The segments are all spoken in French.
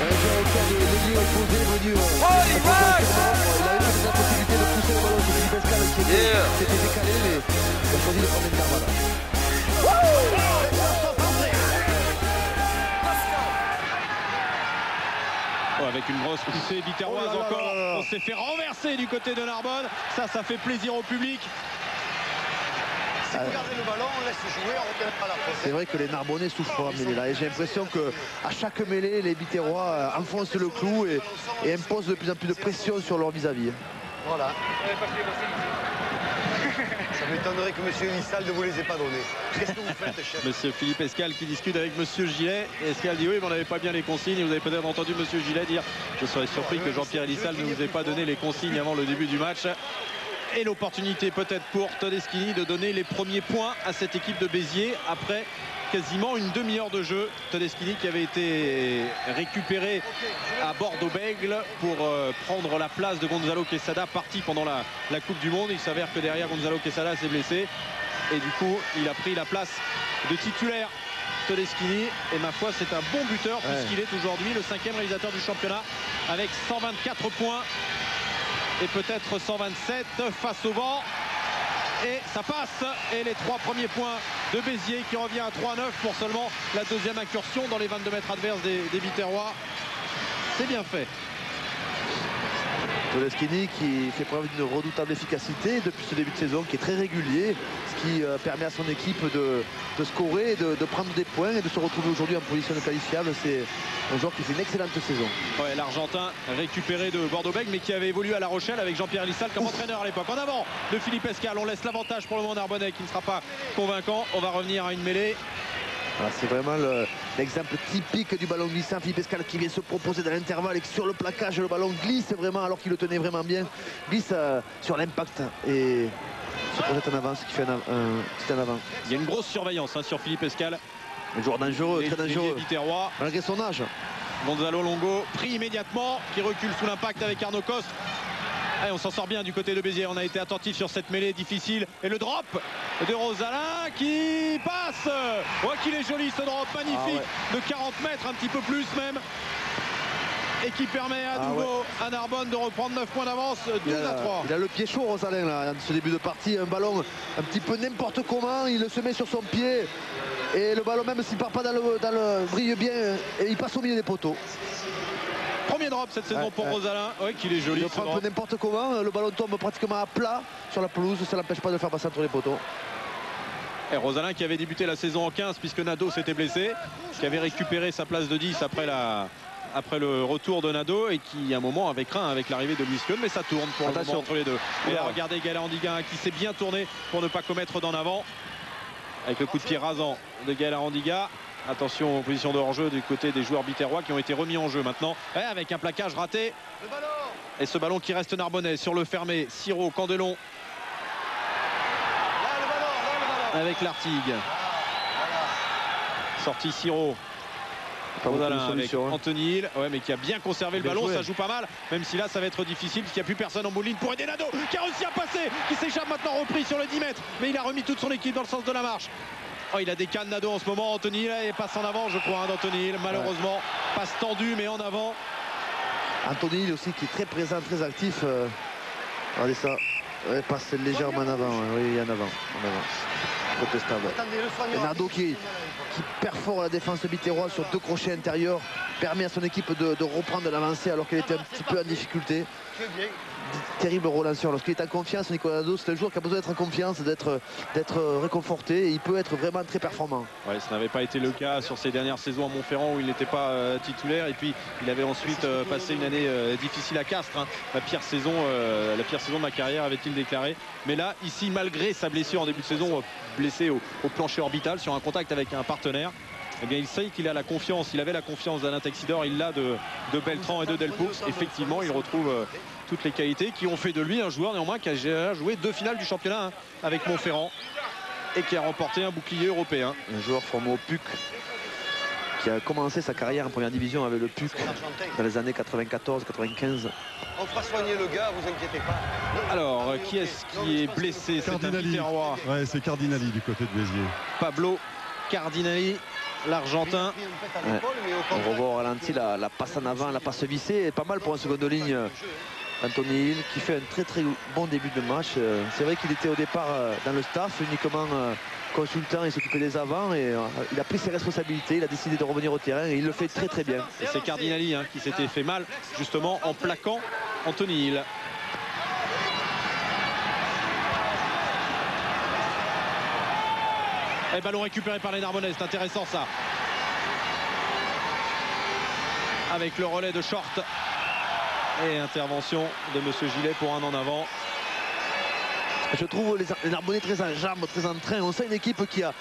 hauteur de l'ailier opposé venu. Il a eu la possibilité de pousser le ballon sur Philippe Escal qui était décalé, mais il a choisi de prendre l'intervalle. Avec une grosse poussée biterroise encore. On s'est fait renverser du côté de Narbonne. Ça fait plaisir au public. Si vous gardez le ballon, on laisse jouer, on ne regarde pas la faute. C'est vrai que les Narbonnais souffrent pour la mêlée là. Et j'ai l'impression qu'à chaque mêlée, les Biterrois enfoncent le clou et imposent de plus en plus de pression sur leur vis-à-vis. Voilà. Ça m'étonnerait que M. Lissal ne vous les ait pas donnés. Qu'est-ce que vous faites, chef? Monsieur Philippe Escal qui discute avec Monsieur Gilet. Escal dit oui, mais on n'avait pas bien les consignes. Vous avez peut-être entendu Monsieur Gilet dire je serais surpris que Jean-Pierre Lissal ne nous ait pas donné les consignes avant le début du match. Et l'opportunité peut-être pour Todeschini de donner les premiers points à cette équipe de Béziers après quasiment une demi-heure de jeu. Todeschini qui avait été récupéré à Bordeaux-Bègles pour prendre la place de Gonzalo Quesada, parti pendant la Coupe du Monde. Il s'avère que derrière Gonzalo Quesada s'est blessé et du coup il a pris la place de titulaire Todeschini. Et ma foi c'est un bon buteur puisqu'il est aujourd'hui le 5e réalisateur du championnat avec 124 points. Et peut-être 127 face au vent. Et ça passe. Et les 3 premiers points de Béziers qui revient à 3-9 pour seulement la deuxième incursion dans les 22 mètres adverses des Biterrois. C'est bien fait. Todeschini qui fait preuve d'une redoutable efficacité depuis ce début de saison, qui est très régulier, ce qui permet à son équipe de scorer, de prendre des points et de se retrouver aujourd'hui en position de qualifiable. C'est un joueur qui fait une excellente saison. Ouais, l'Argentin récupéré de Bordeaux-Bègles mais qui avait évolué à La Rochelle avec Jean-Pierre Lissal comme entraîneur à l'époque. En avant de Philippe Escal, on laisse l'avantage pour le moment Narbonnais qui ne sera pas convaincant. On va revenir à une mêlée. Voilà, c'est vraiment l'exemple typique du ballon glissant. Philippe Escal qui vient se proposer dans l'intervalle et que sur le plaquage le ballon glisse vraiment alors qu'il le tenait vraiment bien. Glisse sur l'impact et se projette en avant, ce qui fait un petit en avant. Il y a une grosse surveillance sur Philippe Escal. Un joueur dangereux, très dangereux. Biterrois. Malgré son âge. Gonzalo Longo pris immédiatement, qui recule sous l'impact avec Arnaud Coste. Et on s'en sort bien du côté de Béziers. On a été attentif sur cette mêlée difficile. Et le drop de Rosalin qui passe. Oh, qu'il est joli ce drop, magnifique, de 40 mètres, un petit peu plus même. Et qui permet à nouveau à Narbonne de reprendre 9 points d'avance, 12-3. Il a le pied chaud, Rosalin, là, ce début de partie. Un ballon un petit peu n'importe comment. Il se met sur son pied. Et le ballon, même s'il part pas dans le brille bien, et il passe au milieu des poteaux. Premier drop cette saison pour Rosalin. Oui, qu'il est joli. Il prend un peu n'importe comment. Le ballon tombe pratiquement à plat sur la pelouse. Ça n'empêche pas de le faire passer entre les poteaux. Et Rosalin qui avait débuté la saison en 15 puisque Nadeau s'était blessé, qui avait récupéré sa place de 10 après le retour de Nadeau et qui à un moment avait craint avec l'arrivée de Luis Kuhn, mais ça tourne pour le moment entre les deux. Et là regardez Gaël Andiga qui s'est bien tourné pour ne pas commettre d'en avant avec le coup de pied rasant de Gaël Andiga. Attention aux positions de hors-jeu du côté des joueurs biterrois qui ont été remis en jeu maintenant avec un plaquage raté. Et ce ballon qui reste narbonnais sur le fermé. Siro, Candelon avec l'Artigue. Sortie Siro. Rosalin avec Anthony Hill, mais qui a bien conservé le ballon. Ça joue pas mal, même si là ça va être difficile puisqu'il n'y a plus personne en bout de ligne pour aider Nadeau qui a réussi à passer, qui s'échappe maintenant, repris sur le 10 mètres, mais il a remis toute son équipe dans le sens de la marche. Il a des cannes Nadeau en ce moment, Anthony Hill, et passe en avant je crois d'Anthony Hill, malheureusement passe tendu mais en avant. Anthony Hill aussi qui est très présent, très actif. Regardez ça, passe légèrement en avant, oui en avant. Protestable. Et Nadeau qui perfore la défense biterroise sur 2 crochets intérieurs, permet à son équipe de reprendre l'avancée alors qu'elle était un petit peu en difficulté. Terrible relanceur. Lorsqu'il est en confiance, Nicolas Nadeau, c'est un joueur qui a besoin d'être en confiance, d'être réconforté, et il peut être vraiment très performant. Ouais, ça n'avait pas été le cas sur ces dernières saisons à Montferrand où il n'était pas titulaire, et puis il avait ensuite passé une année difficile à Castres, la pire saison de ma carrière avait-il déclaré. Mais là, ici, malgré sa blessure en début de saison, blessé au plancher orbital sur un contact avec un partenaire, eh bien, il sait qu'il a la confiance, il avait la confiance d'Alain Texidor, il l'a de Beltran et de Delpoux. Effectivement, il retrouve toutes les qualités qui ont fait de lui un joueur néanmoins qui a joué 2 finales du championnat avec Montferrand et qui a remporté un bouclier européen. Un joueur formé au PUC qui a commencé sa carrière en première division avec le PUC dans les années 94-95. On fera soigner le gars, vous inquiétez pas. Alors, qui est-ce qui est blessé? C'est un Biterrois. Ouais, c'est Cardinali du côté de Béziers. Pablo Cardinali. l'Argentin. Ouais. On revoit au ralenti la passe en avant, la passe vissée, pas mal pour un seconde ligne. Anthony Hill qui fait un très bon début de match. C'est vrai qu'il était au départ dans le staff, uniquement consultant, il s'occupait des avants et il a pris ses responsabilités, il a décidé de revenir au terrain et il le fait très bien. Et c'est Cardinali qui s'était fait mal justement en plaquant Anthony Hill. Et ballon récupéré par les Narbonnais, c'est intéressant ça. Avec le relais de Short. Et intervention de Monsieur Gillet pour un en avant. Je trouve les Narbonnais très en jambes, très en train. On sent une équipe qui a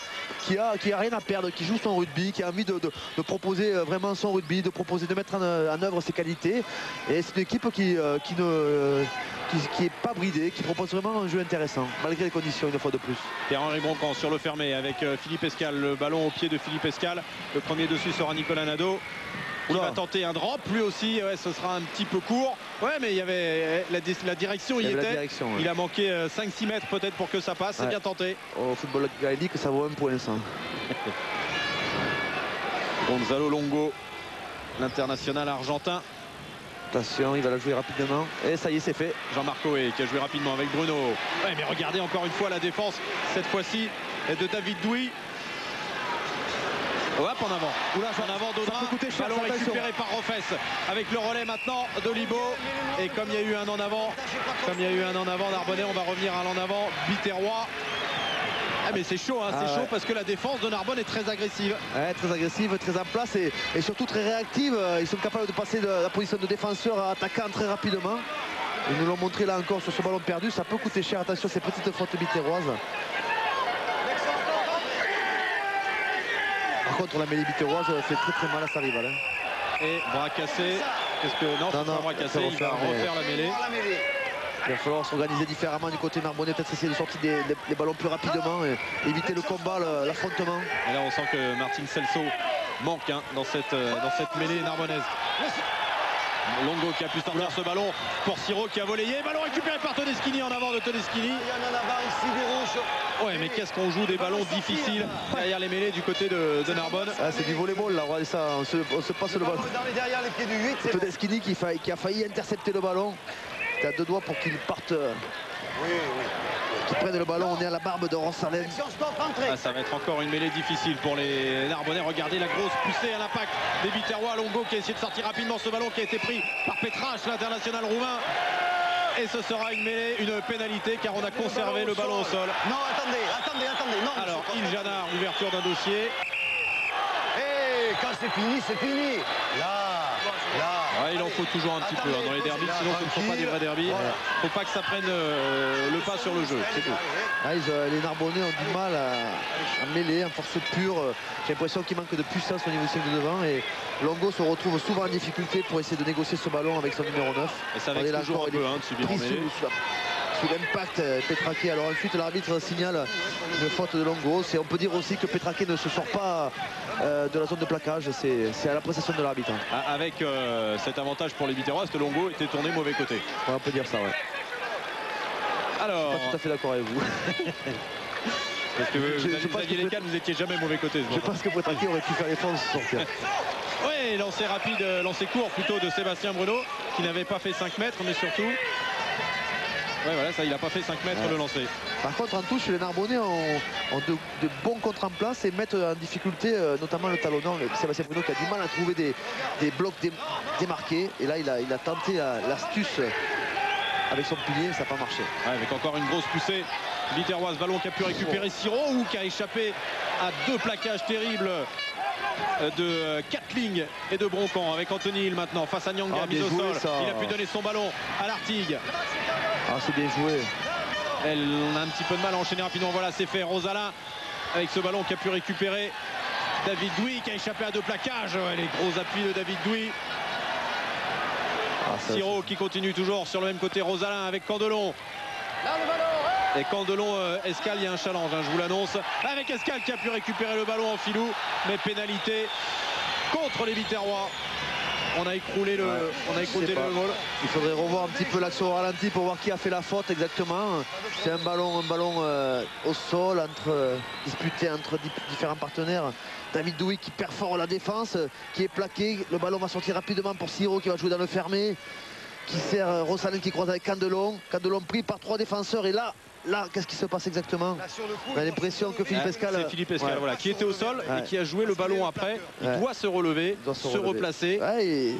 rien à perdre, qui joue son rugby, qui a envie de proposer vraiment son rugby, de mettre en œuvre ses qualités. Et c'est une équipe qui est pas bridée, qui propose vraiment un jeu intéressant, malgré les conditions une fois de plus. Pierre-Henri Broncan sur le fermé avec Philippe Escal. Le ballon au pied de Philippe Escal. Le premier dessus sera Nicolas Nadeau. Il va tenter un drop, lui aussi, ouais, ce sera un petit peu court. Ouais, mais il y avait la direction, il y était. Direction, ouais. Il a manqué 5-6 mètres peut-être pour que ça passe, c'est bien tenté. Au football gaélique, ça vaut un point ça. Gonzalo Longo, l'international argentin. Attention, il va la jouer rapidement. Et ça y est, c'est fait. Jean-Marc Coé qui a joué rapidement avec Bruno. Ouais, mais regardez encore une fois la défense, cette fois-ci, de David Douy. Hop, en avant. Oula, en avant d'Audrin. Ballon récupéré par Roffès avec le relais maintenant d'Olibo. Et comme il y a eu un en avant, Narbonnais, on va revenir à l'en avant. Biterrois. Ah mais c'est chaud, hein, c'est chaud parce que la défense de Narbonne est très agressive. Ouais, très agressive, très en place et surtout très réactive. Ils sont capables de passer de la position de défenseur à attaquant très rapidement. Ils nous l'ont montré là encore sur ce ballon perdu. Ça peut coûter cher. Attention, ces petites fautes biterroises. Par contre, la mêlée biterroise fait très mal à sa rivale. Hein. Et bras cassé. Qu'est-ce que non, c'est pas bras cassé. Il va refaire la mêlée. Il va falloir s'organiser différemment du côté narbonnais, peut-être essayer de sortir les ballons plus rapidement et éviter le combat, l'affrontement. Et là, on sent que Martin Celso manque dans cette mêlée narbonnaise. Longo qui a pu sortir ce ballon pour Siro qui a volayé. Ballon récupéré par Todeschini en avant de Todeschini. Il y en a avant ici des rouges. Ouais, mais qu'est-ce qu'on joue des ballons difficiles derrière les mêlées du côté de Narbonne. Ah, c'est du volleyball là, regardez ça, on se passe le ballon. Derrière les pieds du 8. Todeschini qui a failli intercepter le ballon. Il a deux doigts pour qu'il parte. Qui prenne le ballon, on est à la barbe de Rossalem. Ah, ça va être encore une mêlée difficile pour les Narbonnais. Regardez la grosse poussée à l'impact des Biterrois. Longo qui a essayé de sortir rapidement ce ballon qui a été pris par Petrache, l'international roumain. Et ce sera une mêlée, une pénalité car on a conservé le ballon au sol. Non, attendez. Non, alors, Iljanard, ouverture d'un dossier. Et quand c'est fini. Là. Ouais, il en faut toujours un petit peu dans les derbys, sinon ce ne sont pas des vrais derbys. Il ne faut pas que ça prenne le pas sur le jeu, c'est tout. Ah, les Narbonnais ont du mal à mêler en force pure. J'ai l'impression qu'il manque de puissance au niveau de devant et Longo se retrouve souvent en difficulté pour essayer de négocier ce ballon avec son numéro 9. Et ça vexe toujours un peu de subir en mêlée. Sous l'impact Petraqué. Alors ensuite l'arbitre signale une faute de Longo. On peut dire aussi que Petraqué ne se sort pas de la zone de plaquage. C'est à l'appréciation de l'arbitre. Avec cet avantage pour les Biterrois, que Longo était tourné mauvais côté. Ouais, on peut dire ça, ouais. Alors, je suis pas tout à fait d'accord avec vous. Parce que Xavier Lécal, vous n'étiez jamais mauvais côté. Je pense que Petraqué aurait pu faire l'effort de se sortir. Oui, lancé rapide, lancé court plutôt de Sébastien Bruno, qui n'avait pas fait 5 mètres, mais surtout... Ouais, voilà, ça, il n'a pas fait 5 mètres le lancer. Par contre, en touche, les Narbonnais ont de bons contres en place et mettent en difficulté notamment le talonnant, Sébastien Bruno, qui a du mal à trouver des blocs démarqués. Et là, il a tenté l'astuce avec son pilier, ça n'a pas marché. Ouais, avec encore une grosse poussée biterroise, ballon qui a pu récupérer Siro ou qui a échappé à 2 plaquages terribles de Katling et de Broncan avec Anthony Hill maintenant face à Nyanga, mise au sol. Il a pu donner son ballon à l'Artigue. Ah, c'est bien joué. Elle a un petit peu de mal à enchaîner rapidement. Voilà, c'est fait. Rosalin avec ce ballon qui a pu récupérer David Douy qui a échappé à 2 plaquages. Les gros appuis de David Douy. Siro qui continue toujours sur le même côté. Rosalin avec Candelon. Et Candelon, Escal, il y a un challenge, je vous l'annonce. Avec Escal qui a pu récupérer le ballon en filou. Mais pénalité contre les Biterrois. On a écroulé le, goal. Il faudrait revoir un petit peu l'action au ralenti pour voir qui a fait la faute exactement. C'est un ballon au sol disputé entre différents partenaires. David Douy qui perfore la défense, qui est plaqué. Le ballon va sortir rapidement pour Siro qui va jouer dans le fermé, qui sert Rossalin qui croise avec Candelon. Candelon pris par 3 défenseurs et là, qu'est-ce qui se passe exactement? On a l'impression que Philippe Escal... C'est Philippe Escal, voilà, qui était au sol et qui a joué le ballon après. Il doit se relever, se replacer. Et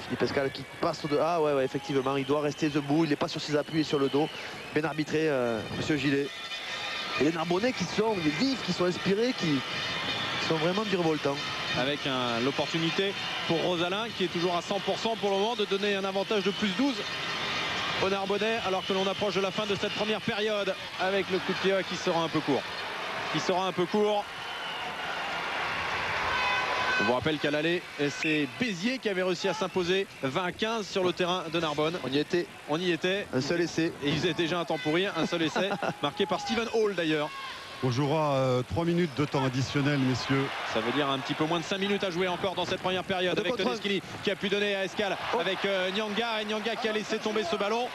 Philippe Escal qui passe de... Ah ouais, effectivement, il doit rester debout. Il n'est pas sur ses appuis et sur le dos. Bien arbitré, Monsieur Gillet. Et les Narbonnais qui sont vifs, qui sont inspirés, qui sont vraiment virevoltants. Avec l'opportunité pour Rossalin qui est toujours à 100% pour le moment de donner un avantage de plus 12 au Narbonnais alors que l'on approche de la fin de cette première période avec le coup de pied qui sera un peu court. On vous rappelle qu'à l'aller, c'est Béziers qui avait réussi à s'imposer 20-15 sur le terrain de Narbonne. On y était. Un seul essai. Et ils étaient déjà un temps pour rire. Un seul essai marqué par Steven Hall d'ailleurs. On jouera 3 minutes de temps additionnel, messieurs. Ça veut dire un petit peu moins de 5 minutes à jouer encore dans cette première période avec Todeschini qui a pu donner à Escal avec Nyanga. Et Nyanga qui a laissé tomber ce ballon.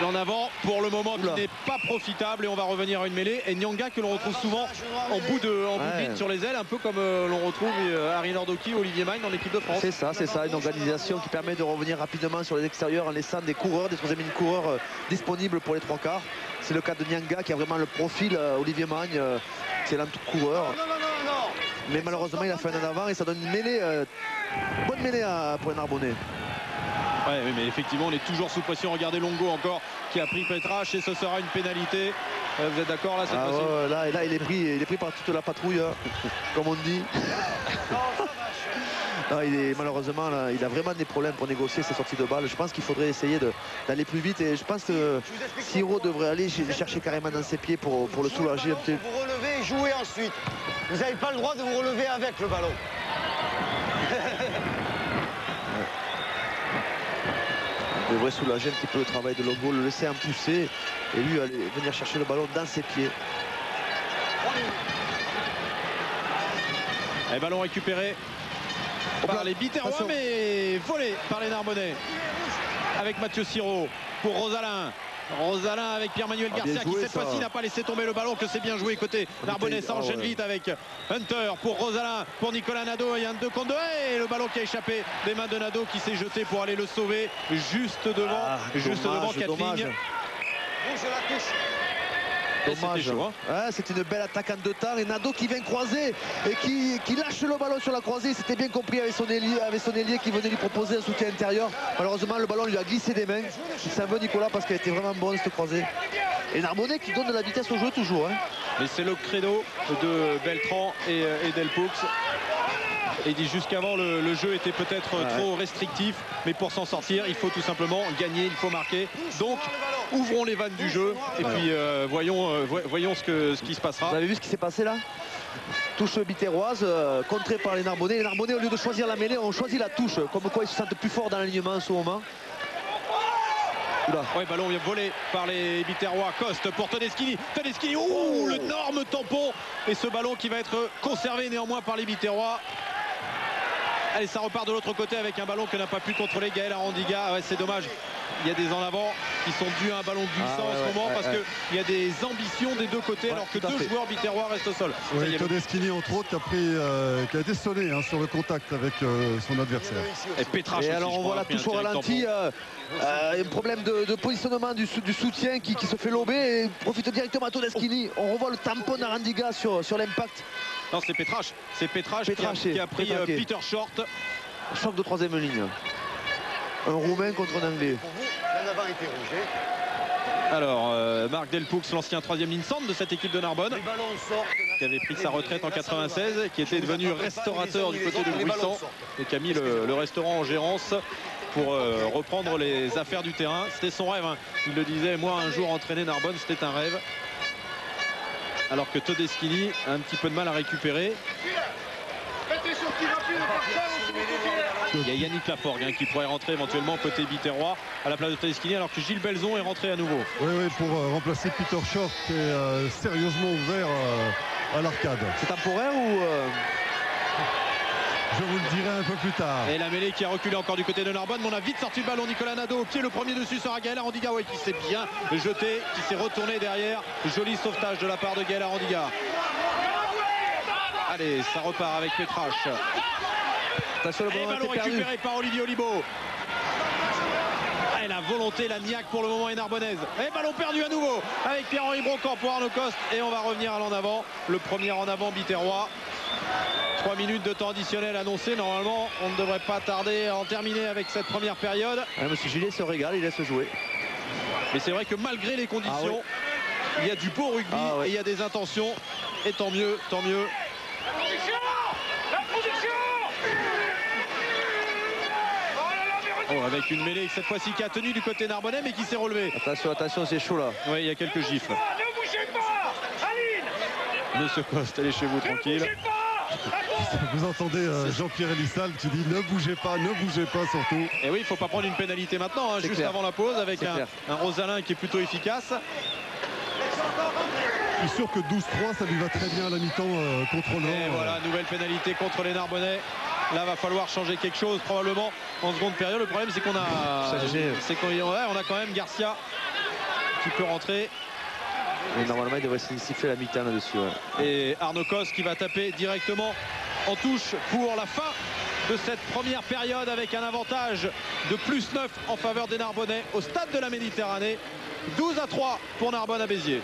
En avant pour le moment qui n'est pas profitable et on va revenir à une mêlée. Et Nyanga que l'on retrouve souvent en bout de ligne sur les ailes, un peu comme l'on retrouve Harry Nordoki, Olivier Magne dans l'équipe de France. C'est ça, une organisation qui permet de revenir rapidement sur les extérieurs en laissant des coureurs, des troisième ligne coureurs disponibles pour les 3 quarts. C'est le cas de Nyanga qui a vraiment le profil, Olivier Magne, c'est l'entre-coureur. Mais malheureusement il a fait un en avant et ça donne une mêlée, bonne mêlée pour les Narbonnais. Ouais, oui, mais effectivement on est toujours sous pression. Regardez Longo encore qui a pris Petrache et ce sera une pénalité. Vous êtes d'accord là cette fois-ci? Là il est pris par toute la patrouille comme on dit. Non, malheureusement là, il a vraiment des problèmes pour négocier ses sorties de balle. Je pense qu'il faudrait essayer d'aller plus vite et je pense que Siro devrait aller chercher carrément dans ses pieds pour le soulager un petit peu. Vous relevez et jouez ensuite. Vous n'avez pas le droit de vous relever avec le ballon. Il devrait soulager un petit peu le travail de Longo, le laisser en pousser et lui aller venir chercher le ballon dans ses pieds. Et ballon récupéré par les Biterrois mais volé par les Narbonnais avec Mathieu Siro pour Rossalin. Rossalin avec Pierre-Manuel Garcia qui cette fois-ci n'a pas laissé tomber le ballon, que c'est bien joué côté Narbonnais. Ça enchaîne vite avec Hunter pour Rossalin, pour Nicolas Nadeau. Il y a un 2 contre 2 et le ballon qui a échappé des mains de Nadeau qui s'est jeté pour aller le sauver juste devant Kathleen. Dommage. C'est une belle attaque en 2 temps et Nadeau qui vient croiser et qui lâche le ballon sur la croisée. C'était bien compris avec son ailier qui venait lui proposer un soutien intérieur. Malheureusement le ballon lui a glissé des mains. Il s'en veut Nicolas parce qu'elle était vraiment bonne cette croisée. Et Narbonnais qui donne de la vitesse au jeu toujours. Mais c'est le credo de Beltran et Delpoux. Et dit jusqu'avant le jeu était peut-être trop restrictif, mais pour s'en sortir il faut tout simplement gagner, il faut marquer. Donc ouvrons les vannes du jeu et puis voyons ce qui se passera. Vous avez vu ce qui s'est passé là? Touche biterroise, contrée par les Narbonnais. Les Narbonnais au lieu de choisir la mêlée ont choisi la touche, comme quoi ils se sentent plus forts dans l'alignement en ce moment. Ouais, ballon volé par les Biterrois. Coste pour Todeschini. L'énorme tampon. Et ce ballon qui va être conservé néanmoins par les Biterrois. Allez, ça repart de l'autre côté avec un ballon que n'a pas pu contrôler Gaël Arandiga. C'est dommage. Il y a des en avant qui sont dus à un ballon glissant en ce moment parce qu'il y a des ambitions des 2 côtés alors que 2 joueurs biterrois restent au sol. Oui, Todeschini entre autres qui a été sonné sur le contact avec son adversaire. Et Petrache aussi, alors on voit la touche au ralenti, un problème de positionnement du soutien qui se fait lober et profite directement à Todeschini. On revoit le tampon d'Arandiga sur l'impact. Non, c'est Petrache. C'est Petrache qui a pris Peter Short. Choc de 3e ligne. Un Roumain contre un Anglais. Alors, Marc Delpoux, l'ancien 3e ligne centre de cette équipe de Narbonne, qui avait pris sa retraite en 96, qui était devenu restaurateur du côté de Buisson et qui a mis le restaurant en gérance pour reprendre les affaires du terrain. C'était son rêve, il le disait, moi un jour entraîner Narbonne c'était un rêve. Alors que Todeschini a un petit peu de mal à récupérer. Il y a Yannick Laforgue qui pourrait rentrer éventuellement côté Biterrois à la place de Todeschini, alors que Gilles Belzon est rentré à nouveau. Oui, pour remplacer Peter Short qui est sérieusement ouvert à l'arcade. C'est temporaire ou Je vous le dirai un peu plus tard. Et la mêlée qui a reculé encore du côté de Narbonne, mais on a vite sorti le ballon. Nicolas Nadeau au pied, le premier dessus sera Gaël Arandiga, qui s'est bien jeté, qui s'est retourné derrière. Joli sauvetage de la part de Gaël Arandiga. Allez, ça repart avec Petrache. Attention, le Et ballon récupéré par Olivier Olibo. Et la volonté, la niaque pour le moment est narbonnaise. Et ballon perdu à nouveau avec Pierre-Henri Brocamp pour Arnaud Coste. Et on va revenir à l'en avant. Le premier en avant biterrois. 3 minutes de temps additionnel annoncé. Normalement, on ne devrait pas tarder à en terminer avec cette première période. Monsieur Gillet se régale, il laisse jouer. Mais c'est vrai que malgré les conditions, il y a du beau rugby et il y a des intentions. Et tant mieux, tant mieux. Oh, avec une mêlée cette fois-ci qui a tenu du côté narbonnais mais qui s'est relevé. Attention, attention, c'est chaud là. Oui, il y a quelques gifles. Ne bougez pas, Aline. Monsieur Coste, allez chez vous tranquille. Vous entendez Jean-Pierre Elissal qui dit ne bougez pas surtout. Et oui, il ne faut pas prendre une pénalité maintenant, juste clair. avant la pause avec un Rosalin qui est plutôt efficace. Je suis sûr que 12-3 ça lui va très bien à la mi-temps contre Nord. Et voilà, nouvelle pénalité contre les Narbonnais. Là, va falloir changer quelque chose probablement en seconde période. Le problème, c'est qu'on on a quand même Garcia qui peut rentrer. Mais normalement, il devrait siffler la mi-temps là-dessus. Ouais. Et Arnaud Coste qui va taper directement en touche pour la fin de cette première période avec un avantage de +9 en faveur des Narbonnais au stade de la Méditerranée. 12-3 pour Narbonne à Béziers.